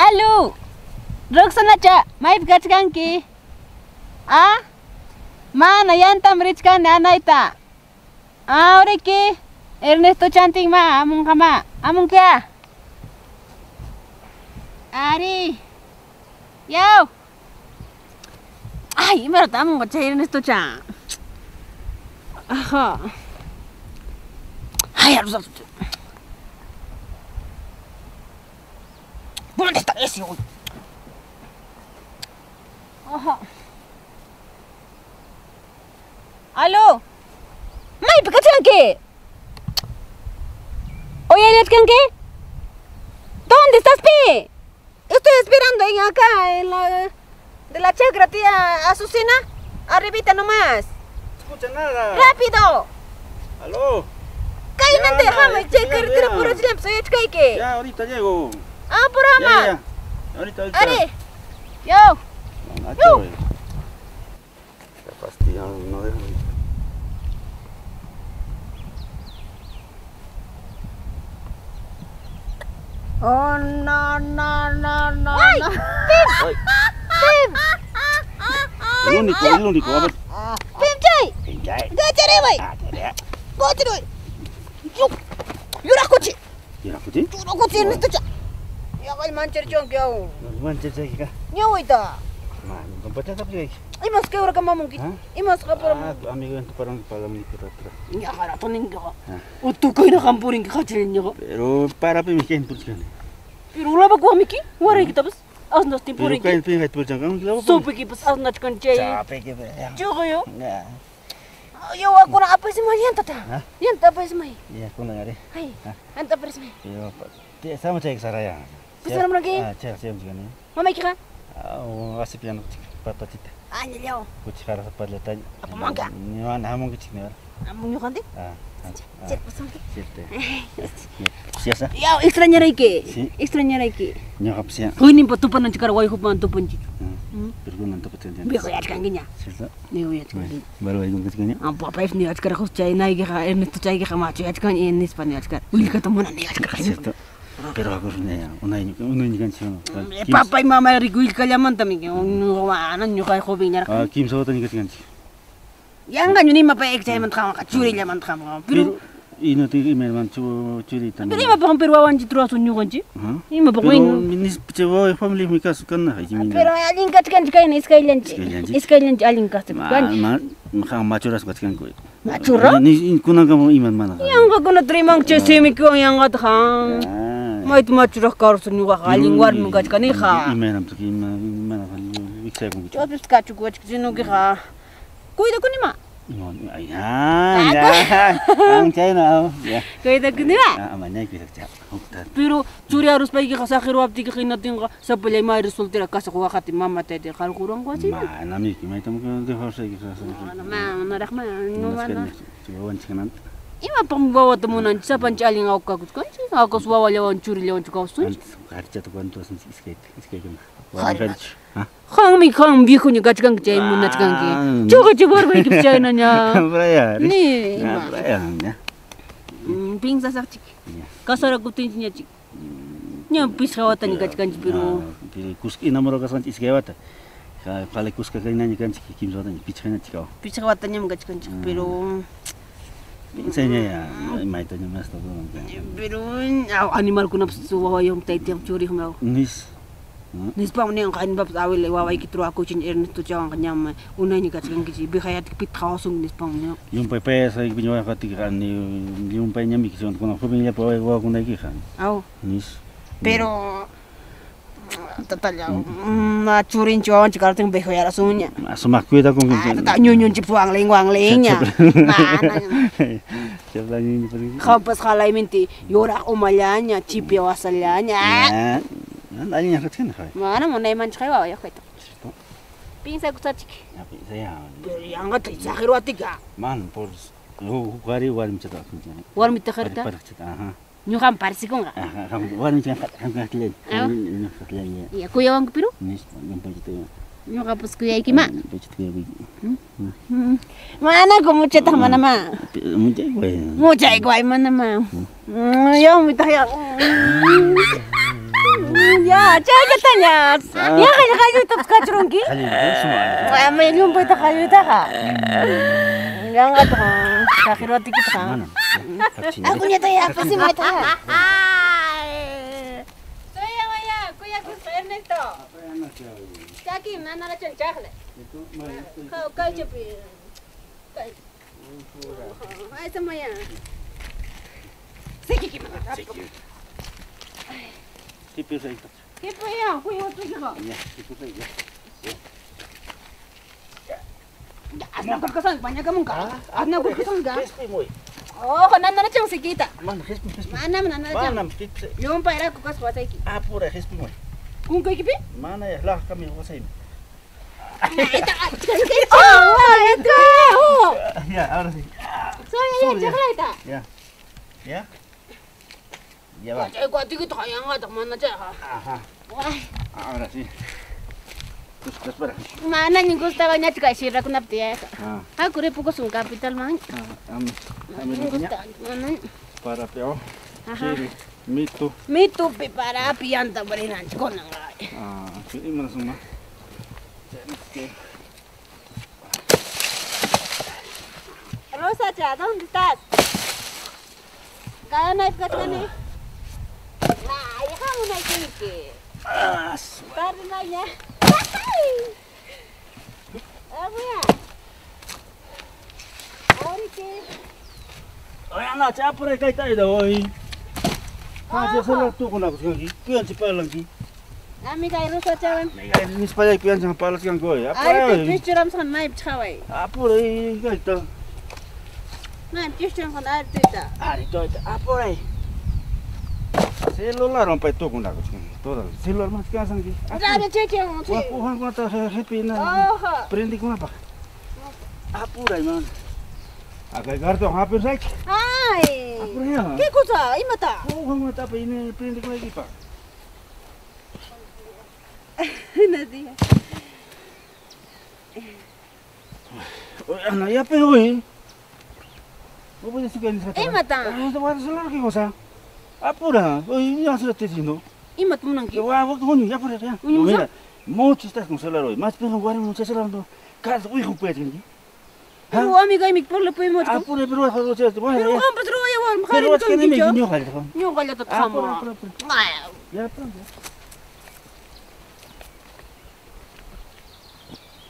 Alu, Roxana cha, maip gachkanki. Ah, mana yantam richkan anaita. Ah, oreki, Ernesto chanting ma, amung kama, amung kya. Ari, yo. Ay, meron amung baca Ernesto cha. Aha. Ay, harus harus. ¿Dónde está ese hoy? Ajá. ¿Aló? ¡May, pagkatsalan qué! Oye, ¿Eliatkan qué? ¿Dónde estás, Pi? Estoy esperando en acá, en la... de la chacra, tía Azucena. Arribita nomás. No escucha nada. ¡Rápido! ¿Aló? ¡Cállate, déjame! ¡Che, carretera puro silencio! ¡Soy echcaike! Ya, ahorita llego. ¡Ah, por ama! Ya. Ahorita. ¡Ari! ¡Yo! Nacho, está fastidiado, no deja. Oh, no. Ay. ¡Pim! El único, a ver. ¡Pim, chay! Pinjay. ¡Gacharé, wey! Ada. ¡Gacharé! ¡Yura coche! ¿Y la cuchilla? ¡Yura coche en esta cha! ¡Ya va el mancher chon que hago! No manches aquí. ¡Ya voy ta! Man, con pachata pues. ¡Imas que ahora kamamong kit! ¡Imas ka para Ah, amigo, en tu parang para mi atrás. ¡Ya para toning ka! ¡Uto kayo na kampuring ka kachalin niyo! Pero para pues mi kain purus kan. ¡Pero wala ba kuha miki? Wala kita bas! As nas Pero timpuring kain ki! pin kahit purus kan. Sopi ki bas as nas kan chay! Capek ke. Choco yo! Ya. Yo ako na apa si Mayan tata! Yan apa si May! Ya, aku ngari. Ay! Anta apa si May! Pero sama cek saraya. Bisa naman lagi? Ah, cek siam juga nih. Mamay ka? Oh, asip yan patacita. Ah, nilyaw! Kuci kara sa padlatan. Apa mangga? Ni wan hamong kuci ni. Among yung kanti? Ah. Chet pasang ki! Siete. Siasa. Yaw, extrañaray ki! Si. Extrañaray ki! Nyokap siya. Hoy, nin patupan ng chikara, way hupan tupan chik. Pero nanto pa tiyan. Biya ko yat kang ganyan. Sirta. Niyo yat kang ganyan. Baru ay gungkat kanya. Ang papaif ni yat kara ko chay na ka Ernesto chay ka macho yat kang inis pa ni yat kara. Uli ka tamunan ni yat kara. Sirta. Pero ako rin yan. Unay kan siya. Papay mama riguil ka laman tamig yung kumaanan nyo kay Kobe niya. Ah, Kim sa watan ikat kan siya. Yang ganyo ni mapaik chay man kama kachuri laman kama. Pero ino ti email man churi tan. Pero ima pa kang perwawan ci truaso nyo kanji. Ima pa Pero kung minis pcewa family mi kas kan na haji min. pero aling kat kan kay na iskailan ci. Iskailan ci aling kat kan. Makang machuras kat kan ko. Machura? Ni kunang ka mo iman man. Yang ka kuna trimang ci semi ko yang kat kang. May tumachura karso nyo ka aling war mo kat kan ha. Email am to ki man wiksay ko. Chopis ka chukwa chino ki ha. Kuida ko ni ma. Ayan, ang China. Kuida ko ni ma. Amanay ko sa huktan. Pero curi harus pergi ke sakir wapti ke kinating ka sa palay may resultira ka sa kuha kati mama tete kal kurang ko sih. Mana mi may tamo ko de horse ki sa. Mana narak ma no mana. Cuba kanan. Ima pambawa temunan sa pancaling aku kagus kan sih. Aku suwa lawan curi lawan cuka usun. Harca to kan to skate kan. Khang mi khang bi khuni gach gang jai mun nach gang ki. Chuga chubar bai ki chai na nya. Braya. Ni. Braya nya. Ping sa sak chik. Kasara kutin nya chik. Nya pis khawata ni gach gang pero. Kuski namoro ka san iskewata. Kale kuska ka nanya kan chiki kim zota ni pichana chikao. Pis khawata nya gach gang chik pero. Pinsanya ya, mai tanya mas to. Pero animal ko na suwa yung taiti ang churi humaw. Nis. Nis pa muna yung kain babs awil waway kitro ako chin Ernesto chawang kanyang unay ni katsgang kisi bihayat kipit khawasong nis pa muna. Yung pepe sa ibinyo ka tikan ni yung pa niya mikison ko na pamilya pa wa ko na ikihan. Aw. Nis. Pero tatalya na churin chawang chikarting bihayat asunya. Sumakwita kung tata nyunyon chip wang ling nya. Mana. Siapa ni Kapas kalay minti yora umalyanya chip yawasalyanya. Ani nya katkan khay. Mana mo nay man chay wa ya khayto. Pinsa ko sa chiki. Ya saya. Yang gat sakir watika. Man por gari war mi chata. War mi takharta. Aha. Nyo kam parsi ko nga. Aha, war mi chata kam katlen. Katlen ya. Ya kuya wang piru? Nis, yung pajito. Nyo kapus kuya iki ma. Pajito kuya bi. Mana ko mo chata mana ma. Mujay ko. Mujay ko ay mana ma. Yo mi tahya. Ya, cai katanya. Ya kayu itu kacurungki. Kali ini semua. Wah, main nyumput tak kayu tak ha. Jangan tuh. Sakit roti kita kan. Mana? Aku nyata ya, apa sih mau tahu? Saya Maya, aku ya aku Ernesto. Caki, nana la cencah le. Kau cepi. Ay sama ya. Siki gimana? Tipis saya. Kipa ya, aku ya tu juga. Ya, tipis saya. Asna kesan banyak kamu enggak? Asna kesan enggak? Crispy moy. Oh, nana la ceng sikita. Mana crispy? Mana nana la ceng. Mana pizza? Yung pa era kukas buat iki. Apura crispy moy. Kung kay kipi? Mana ya? Lah kami kuasain. Ita kecil. Oh, itu. Ya, ahora sí. Soalnya ya cakap ita. Ya. Ya. Ya va. Cai gua tiga tak yang ada mana cai ha. Ajá. Wah, Ahora sí. Pues espera. mana ni gusta banyak juga sih aku nak dia. Ah, Aku repu ko sung capital man. a mí no Gusta. Mana? para peor. Aha. Chile, mito. Mito pe para pianta berinan con ngai. Ah, ini mana semua? Rosa, ¿dónde estás? ¿Cada naik ke sini? Nah, ya kamu naik sini. Ah, Tarik naiknya. Apa ya? Oriki. Oye, na chapura kay tayo daw oy. Kasi sa lato ko na ko lagi. Kuyan si pala lagi. Kami kay Rosa cawan. Ay, ni spaya kuyan sa palas kang goy. Ari picture am san naik chawai. Apura kay ta. Nah, picture kan ada tidak. Ari to apura. Celular rompai to ko na ko. Toda celular mas ka sang ki. Ada cece mo Wa ko han ko ta happy na. Oh. Prendi ko na pa. Apura man. Agak gardo hampir saja. Ai. Apura ya. Que cosa? Imata. Oh, kamu tak apa ini prendi ko lagi pa. Nanti. Oye, anak ya pe hoy. Mo puede ser que ni sa. Imata. Ito wa celular ki cosa. Apura. Oye, ya se te diciendo. Imat mo nang Que va, coño, ya por allá. Uy, Mira, mucho estás con celular hoy. Más pero guarda mucho celular no. Cada uy con puede tener. Pero amiga imik por le puimo. Apura pero va a hacer. Pero kan pas ruwa ya wal Pero es que no me guiñó jalto. Nyo kala tot Apura, kamo. apura. Ay. Ya pronto.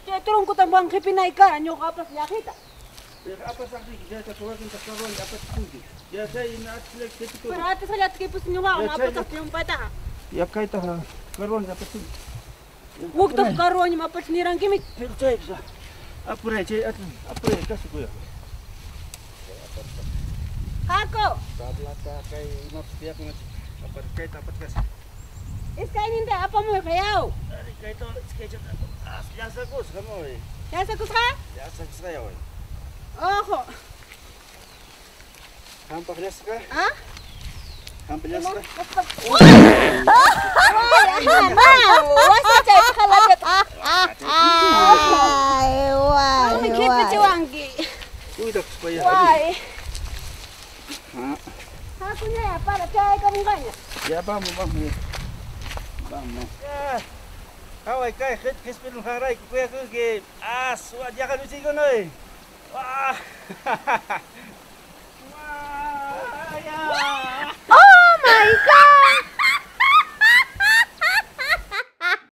Che turun ko tambang kipinay ka nyo kapas yakita. Apa sakit? Ya tak keluar kita kawan apa sih? Ya saya nak selek itu. Pero ate sa lat kipus nyo ka mapas sa yung pata. Ya kaita karuan apa sih? Wag to karo nyo mapas nirang kimik. Pero saya bisa. Apura cai apura kasih ko ya. Hako. Tablata kay not tiyak na apa kaita apa kasih. Iskainin te apa mo kayaw. Ari kaita sketch up. Ya sa kus kamu. Ya sa kuska? Ya sa saya oi. Oho. Hampa ka? Ha? Hampa ka? Wasa cai kalagat. Ay, why? Kami kipi ciwangi. Uy, dak supaya. Why? Ha. Aku nya ya para cai kamu kanya. Ya vamos. Vamos. Awai kai khit pinu harai kuya ke suat ya kan uci ko noi. Wah. Oh my god!